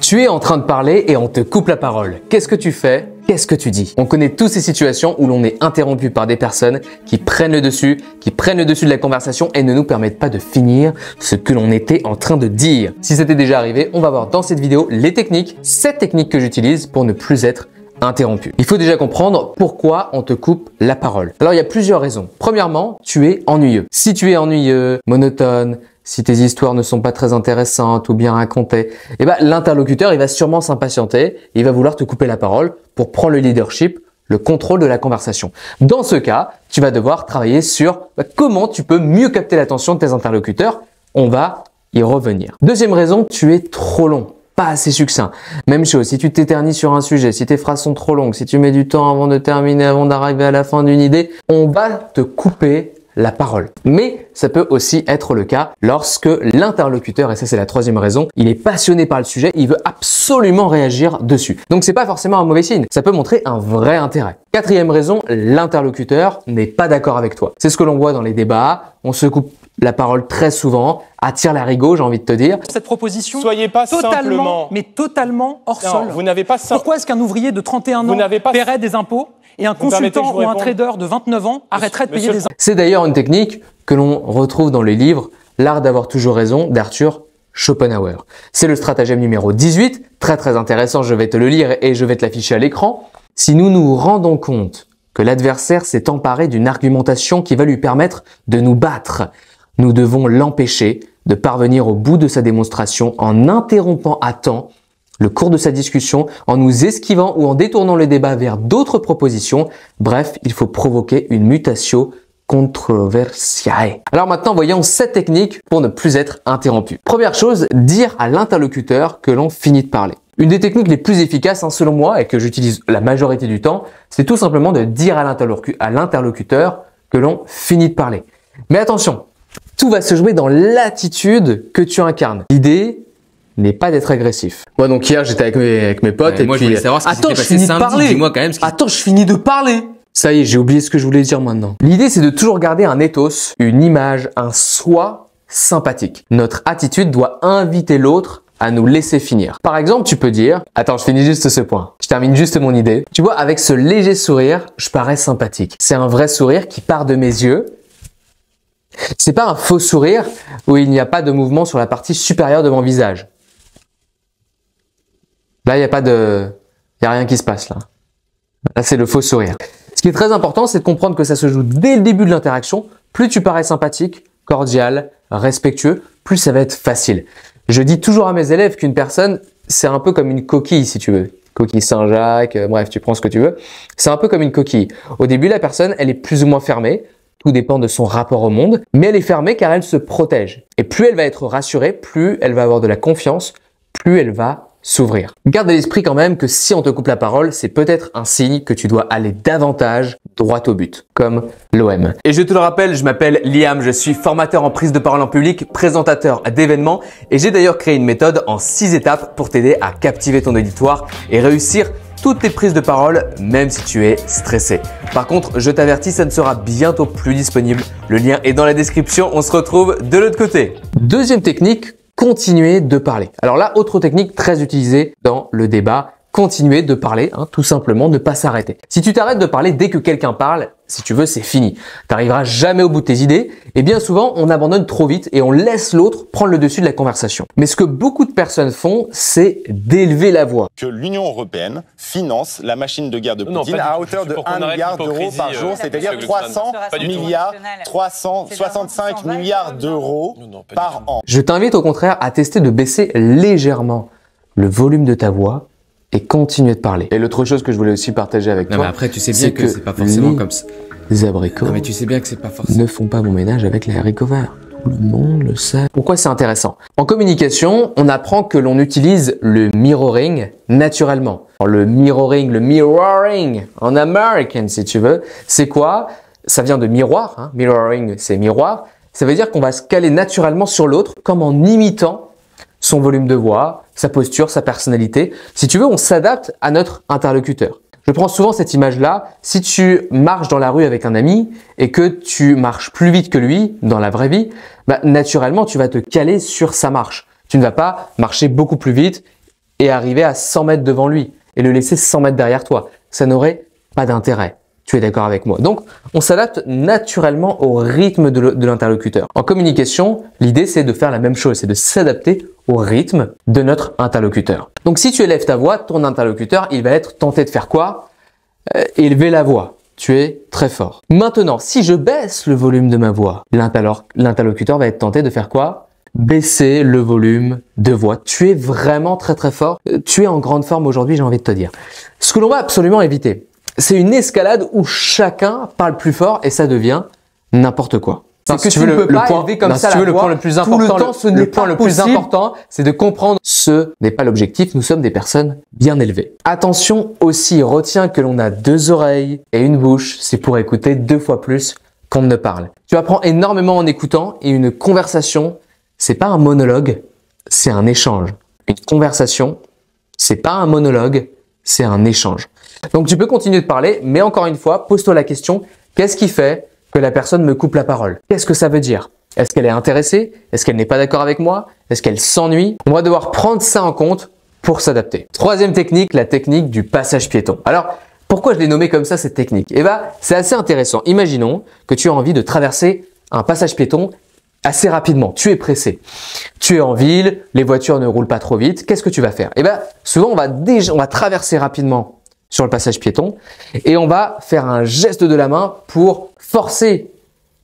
Tu es en train de parler et on te coupe la parole. Qu'est-ce que tu fais? Qu'est-ce que tu dis? On connaît tous ces situations où l'on est interrompu par des personnes qui prennent le dessus de la conversation et ne nous permettent pas de finir ce que l'on était en train de dire. Si c'était déjà arrivé, on va voir dans cette vidéo les techniques, 7 techniques que j'utilise pour ne plus être interrompu. Il faut déjà comprendre pourquoi on te coupe la parole. Alors il y a plusieurs raisons. Premièrement, tu es ennuyeux. Si tu es ennuyeux, monotone, si tes histoires ne sont pas très intéressantes ou bien racontées, l'interlocuteur il va sûrement s'impatienter, il va vouloir te couper la parole pour prendre le leadership, le contrôle de la conversation. Dans ce cas, tu vas devoir travailler sur comment tu peux mieux capter l'attention de tes interlocuteurs. On va y revenir. Deuxième raison, tu es trop long. Pas assez succinct. Même chose, si tu t'éternises sur un sujet, si tes phrases sont trop longues, si tu mets du temps avant de terminer, avant d'arriver à la fin d'une idée, on va te couper la parole. Mais ça peut aussi être le cas lorsque l'interlocuteur, et ça c'est la troisième raison, il est passionné par le sujet, il veut absolument réagir dessus. Donc c'est pas forcément un mauvais signe, ça peut montrer un vrai intérêt. Quatrième raison, l'interlocuteur n'est pas d'accord avec toi. C'est ce que l'on voit dans les débats, on se coupe la parole très souvent, attire l'arigot, j'ai envie de te dire. Cette proposition, soyez pas totalement hors sol. Vous n'avez pas Pourquoi est-ce qu'un ouvrier de 31 ans paierait des impôts et un consultant ou un trader de 29 ans arrêterait de payer des impôts? C'est d'ailleurs une technique que l'on retrouve dans les livres L'art d'avoir toujours raison d'Arthur Schopenhauer. C'est le stratagème numéro 18, très intéressant, je vais te le lire et je vais te l'afficher à l'écran. Si nous nous rendons compte que l'adversaire s'est emparé d'une argumentation qui va lui permettre de nous battre, nous devons l'empêcher de parvenir au bout de sa démonstration en interrompant à temps le cours de sa discussion, en nous esquivant ou en détournant le débat vers d'autres propositions. Bref, il faut provoquer une mutatio controversiae. Alors maintenant, voyons 7 techniques pour ne plus être interrompu. Première chose, dire à l'interlocuteur que l'on finit de parler. Une des techniques les plus efficaces, selon moi, et que j'utilise la majorité du temps, c'est tout simplement de dire à l'interlocuteur que l'on finit de parler. Mais attention, tout va se jouer dans l'attitude que tu incarnes. L'idée n'est pas d'être agressif. Moi donc hier j'étais avec mes potes et moi, puis je voulais savoir ce qui s'était je passé finis de samedi. parler. Dis-moi quand même ce qui... Attends, je finis de parler. Ça y est, j'ai oublié ce que je voulais dire maintenant. L'idée c'est de toujours garder un ethos, une image, un soi sympathique. Notre attitude doit inviter l'autre à nous laisser finir. Par exemple, tu peux dire, attends, je finis juste ce point. Je termine juste mon idée. Tu vois, avec ce léger sourire, je parais sympathique. C'est un vrai sourire qui part de mes yeux. C'est pas un faux sourire où il n'y a pas de mouvement sur la partie supérieure de mon visage. Là, il y a rien qui se passe là. Là, c'est le faux sourire. Ce qui est très important, c'est de comprendre que ça se joue dès le début de l'interaction. Plus tu parais sympathique, cordial, respectueux, plus ça va être facile. Je dis toujours à mes élèves qu'une personne, c'est un peu comme une coquille si tu veux. Coquille Saint-Jacques, bref, tu prends ce que tu veux. C'est un peu comme une coquille. Au début, la personne, elle est plus ou moins fermée. Tout dépend de son rapport au monde, mais elle est fermée car elle se protège. Et plus elle va être rassurée, plus elle va avoir de la confiance, plus elle va s'ouvrir. Garde à l'esprit quand même que si on te coupe la parole, c'est peut-être un signe que tu dois aller davantage droit au but, comme l'OM. Et je te le rappelle, je m'appelle Liam, je suis formateur en prise de parole en public, présentateur d'événements et j'ai d'ailleurs créé une méthode en 6 étapes pour t'aider à captiver ton auditoire et réussir toutes tes prises de parole, même si tu es stressé. Par contre, je t'avertis, ça ne sera bientôt plus disponible. Le lien est dans la description, on se retrouve de l'autre côté. Deuxième technique, continuer de parler. Alors là, autre technique très utilisée dans le débat, continuer de parler, tout simplement, ne pas s'arrêter. Si tu t'arrêtes de parler dès que quelqu'un parle, si tu veux, c'est fini. Tu n'arriveras jamais au bout de tes idées et bien souvent, on abandonne trop vite et on laisse l'autre prendre le dessus de la conversation. Mais ce que beaucoup de personnes font, c'est d'élever la voix. Que l'Union européenne finance la machine de guerre de Poutine à hauteur de 1 milliard d'euros par jour, c'est-à-dire 365 milliards d'euros par an. Je t'invite au contraire à tester de baisser légèrement le volume de ta voix et continuer de parler. Et l'autre chose que je voulais aussi partager avec toi, mais après tu sais bien que c'est pas forcément comme ça. Les abricots Non mais tu sais bien que c'est pas forcément. ne font pas mon ménage avec les haricots verts. Tout le monde le sait. Pourquoi c'est intéressant? En communication, on apprend que l'on utilise le mirroring naturellement. Alors, le mirroring en American si tu veux, c'est quoi? Ça vient de miroir, mirroring c'est miroir. Ça veut dire qu'on va se caler naturellement sur l'autre comme en imitant son volume de voix, sa posture, sa personnalité. Si tu veux, on s'adapte à notre interlocuteur. Je prends souvent cette image-là. Si tu marches dans la rue avec un ami et que tu marches plus vite que lui dans la vraie vie, naturellement, tu vas te caler sur sa marche. Tu ne vas pas marcher beaucoup plus vite et arriver à 100 mètres devant lui et le laisser 100 mètres derrière toi. Ça n'aurait pas d'intérêt. Tu es d'accord avec moi? Donc, on s'adapte naturellement au rythme de l'interlocuteur. En communication, l'idée, c'est de faire la même chose, c'est de s'adapter au rythme de notre interlocuteur. Donc, si tu élèves ta voix, ton interlocuteur, il va être tenté de faire quoi? Élever la voix. Tu es très fort. Maintenant, si je baisse le volume de ma voix, l'interlocuteur va être tenté de faire quoi? Baisser le volume de voix. Tu es vraiment très très fort. Tu es en grande forme aujourd'hui, j'ai envie de te dire. Ce que l'on va absolument éviter, c'est une escalade où chacun parle plus fort et ça devient n'importe quoi. C'est que tu ne peux pas élever comme ça la voix le point le plus important, le point le plus important, c'est de comprendre ce n'est pas l'objectif. Nous sommes des personnes bien élevées. Attention aussi, retiens que l'on a 2 oreilles et une bouche. C'est pour écouter 2 fois plus qu'on ne parle. Tu apprends énormément en écoutant et une conversation, c'est pas un monologue, c'est un échange. Une conversation, c'est pas un monologue, c'est un échange. Donc tu peux continuer de parler, mais encore une fois, pose-toi la question, qu'est-ce qui fait que la personne me coupe la parole? Qu'est-ce que ça veut dire? Est-ce qu'elle est intéressée? Est-ce qu'elle n'est pas d'accord avec moi? Est-ce qu'elle s'ennuie? On va devoir prendre ça en compte pour s'adapter. Troisième technique, la technique du passage piéton. Alors, pourquoi je l'ai nommé comme ça cette technique? Eh bien, c'est assez intéressant. Imaginons que tu as envie de traverser un passage piéton assez rapidement. Tu es pressé. Tu es en ville, les voitures ne roulent pas trop vite. Qu'est-ce que tu vas faire? Eh bien, souvent, on va traverser rapidement sur le passage piéton et on va faire un geste de la main pour forcer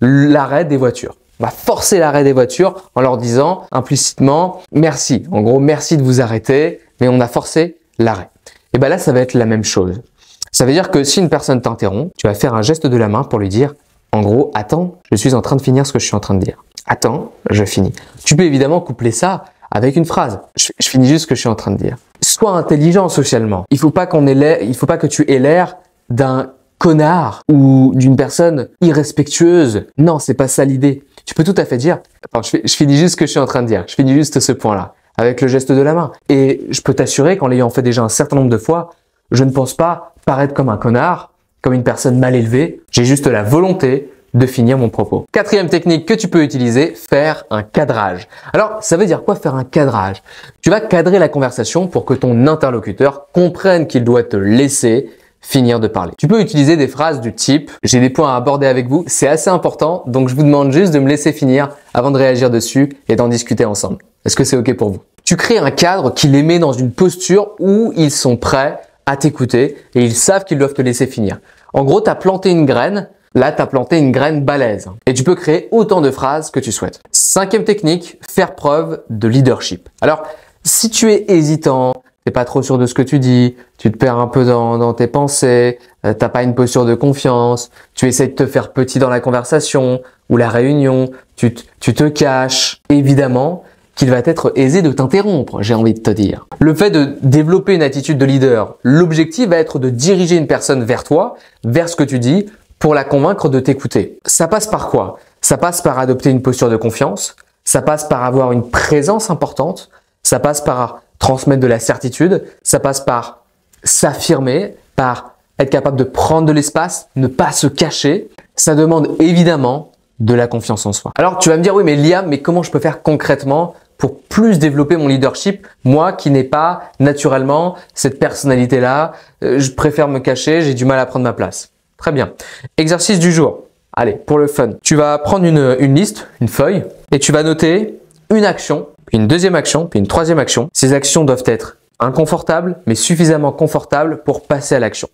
l'arrêt des voitures. On va forcer l'arrêt des voitures en leur disant implicitement merci. En gros, merci de vous arrêter, mais on a forcé l'arrêt. Et bien là, ça va être la même chose. Ça veut dire que si une personne t'interrompt, tu vas faire un geste de la main pour lui dire en gros, attends, je suis en train de finir ce que je suis en train de dire. Attends, je finis. Tu peux évidemment coupler ça avec une phrase. Je finis juste ce que je suis en train de dire. Sois intelligent socialement. Il faut pas que tu aies l'air d'un connard ou d'une personne irrespectueuse. Non, c'est pas ça l'idée. Tu peux tout à fait dire, attends, je finis juste ce que je suis en train de dire. Je finis juste ce point-là avec le geste de la main. Et je peux t'assurer qu'en l'ayant fait déjà un certain nombre de fois, je ne pense pas paraître comme un connard, comme une personne mal élevée. J'ai juste la volonté de finir mon propos. Quatrième technique que tu peux utiliser, faire un cadrage. Alors, ça veut dire quoi faire un cadrage? Tu vas cadrer la conversation pour que ton interlocuteur comprenne qu'il doit te laisser finir de parler. Tu peux utiliser des phrases du type « J'ai des points à aborder avec vous, c'est assez important, donc je vous demande juste de me laisser finir avant de réagir dessus et d'en discuter ensemble. Est-ce que c'est OK pour vous ?» Tu crées un cadre qui les met dans une posture où ils sont prêts à t'écouter et ils savent qu'ils doivent te laisser finir. En gros, tu as planté une graine. Là, tu as planté une graine balèze et tu peux créer autant de phrases que tu souhaites. Cinquième technique, faire preuve de leadership. Alors, si tu es hésitant, t'es pas trop sûr de ce que tu dis, tu te perds un peu dans tes pensées, t'as pas une posture de confiance, tu essaies de te faire petit dans la conversation ou la réunion, tu te caches, évidemment qu'il va être aisé de t'interrompre, j'ai envie de te dire. Le fait de développer une attitude de leader, l'objectif va être de diriger une personne vers toi, vers ce que tu dis, pour la convaincre de t'écouter. Ça passe par quoi? Ça passe par adopter une posture de confiance, ça passe par avoir une présence importante, ça passe par transmettre de la certitude, ça passe par s'affirmer, par être capable de prendre de l'espace, ne pas se cacher. Ça demande évidemment de la confiance en soi. Alors tu vas me dire, oui mais Liam, mais comment je peux faire concrètement pour plus développer mon leadership, moi qui n'ai pas naturellement cette personnalité-là, je préfère me cacher, j'ai du mal à prendre ma place. Très bien. Exercice du jour. Allez, pour le fun. Tu vas prendre une liste, une feuille, et tu vas noter une action, puis une deuxième action, puis une troisième action. Ces actions doivent être inconfortables, mais suffisamment confortables pour passer à l'action.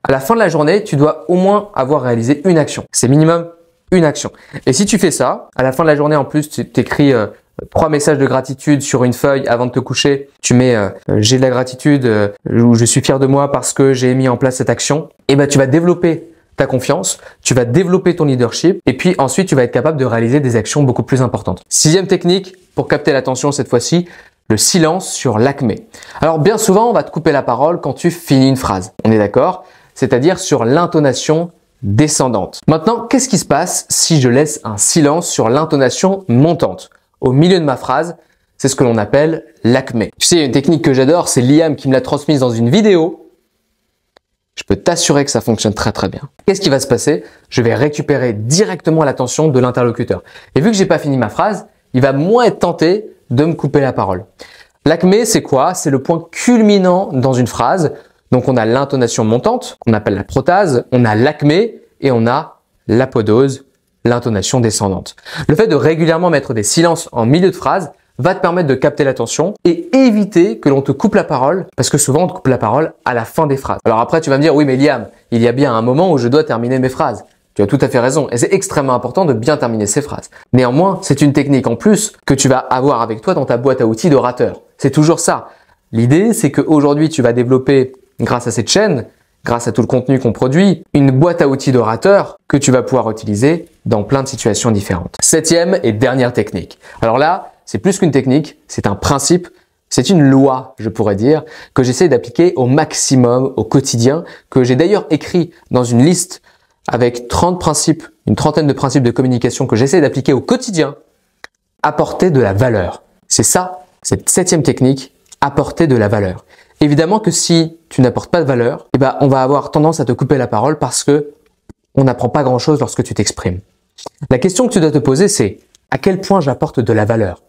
À la fin de la journée, tu dois au moins avoir réalisé une action. C'est minimum une action. Et si tu fais ça, à la fin de la journée, en plus, tu t'écris 3 messages de gratitude sur une feuille avant de te coucher. Tu mets j'ai de la gratitude ou je suis fier de moi parce que j'ai mis en place cette action. Et ben tu vas développer ta confiance, tu vas développer ton leadership et puis ensuite tu vas être capable de réaliser des actions beaucoup plus importantes. Sixième technique pour capter l'attention cette fois-ci, le silence sur l'acmé. Alors bien souvent, on va te couper la parole quand tu finis une phrase. On est d'accord? C'est-à-dire sur l'intonation descendante. Maintenant, qu'est-ce qui se passe si je laisse un silence sur l'intonation montante? Au milieu de ma phrase, c'est ce que l'on appelle l'acmé. Tu sais, il y a une technique que j'adore, c'est Liam qui me l'a transmise dans une vidéo. Je peux t'assurer que ça fonctionne très très bien. Qu'est-ce qui va se passer? Je vais récupérer directement l'attention de l'interlocuteur. Et vu que j'ai pas fini ma phrase, il va moins être tenté de me couper la parole. L'acmé, c'est quoi? C'est le point culminant dans une phrase. Donc on a l'intonation montante, qu'on appelle la protase, on a l'acmé et on a l'apodose, l'intonation descendante. Le fait de régulièrement mettre des silences en milieu de phrase va te permettre de capter l'attention et éviter que l'on te coupe la parole, parce que souvent on te coupe la parole à la fin des phrases. Alors après tu vas me dire, oui mais Liam, il y a bien un moment où je dois terminer mes phrases. Tu as tout à fait raison et c'est extrêmement important de bien terminer ces phrases. Néanmoins, c'est une technique en plus que tu vas avoir avec toi dans ta boîte à outils d'orateur. C'est toujours ça. L'idée, c'est qu'aujourd'hui tu vas développer, grâce à cette chaîne, grâce à tout le contenu qu'on produit, une boîte à outils d'orateur que tu vas pouvoir utiliser dans plein de situations différentes. 7e et dernière technique. Alors là, c'est plus qu'une technique, c'est un principe, c'est une loi, je pourrais dire, que j'essaie d'appliquer au maximum au quotidien, que j'ai d'ailleurs écrit dans une liste avec 30 principes, une trentaine de principes de communication que j'essaie d'appliquer au quotidien. Apporter de la valeur. C'est ça, cette 7e technique, apporter de la valeur. Évidemment que si tu n'apportes pas de valeur, eh ben, on va avoir tendance à te couper la parole parce que on n'apprend pas grand-chose lorsque tu t'exprimes. La question que tu dois te poser, c'est à quel point j'apporte de la valeur?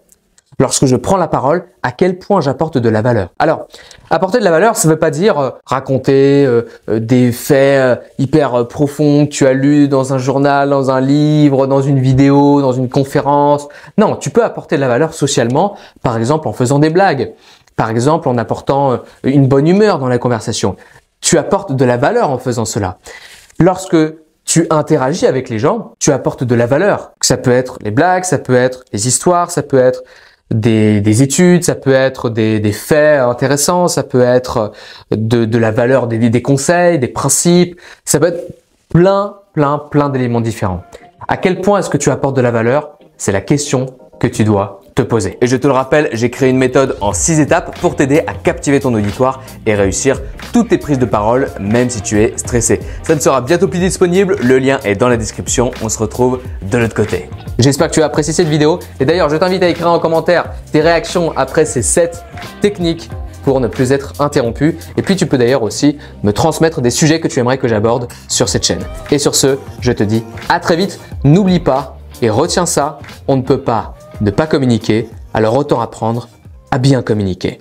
Lorsque je prends la parole, à quel point j'apporte de la valeur? Alors, apporter de la valeur, ça ne veut pas dire raconter des faits hyper profonds que tu as lus dans un journal, dans un livre, dans une vidéo, dans une conférence. Non, tu peux apporter de la valeur socialement, par exemple en faisant des blagues. Par exemple, en apportant une bonne humeur dans la conversation. Tu apportes de la valeur en faisant cela. Lorsque tu interagis avec les gens, tu apportes de la valeur. Ça peut être les blagues, ça peut être les histoires, ça peut être des études, ça peut être des faits intéressants, ça peut être de la valeur, des conseils, des principes. Ça peut être plein d'éléments différents. À quel point est-ce que tu apportes de la valeur? C'est la question que tu dois te poser. Et je te le rappelle, j'ai créé une méthode en 6 étapes pour t'aider à captiver ton auditoire et réussir toutes tes prises de parole, même si tu es stressé. Ça ne sera bientôt plus disponible, le lien est dans la description, on se retrouve de l'autre côté. J'espère que tu as apprécié cette vidéo et d'ailleurs je t'invite à écrire en commentaire tes réactions après ces 7 techniques pour ne plus être interrompu. Et puis tu peux d'ailleurs aussi me transmettre des sujets que tu aimerais que j'aborde sur cette chaîne. Et sur ce, je te dis à très vite, n'oublie pas et retiens ça, on ne peut pas ne pas communiquer, alors autant apprendre à bien communiquer.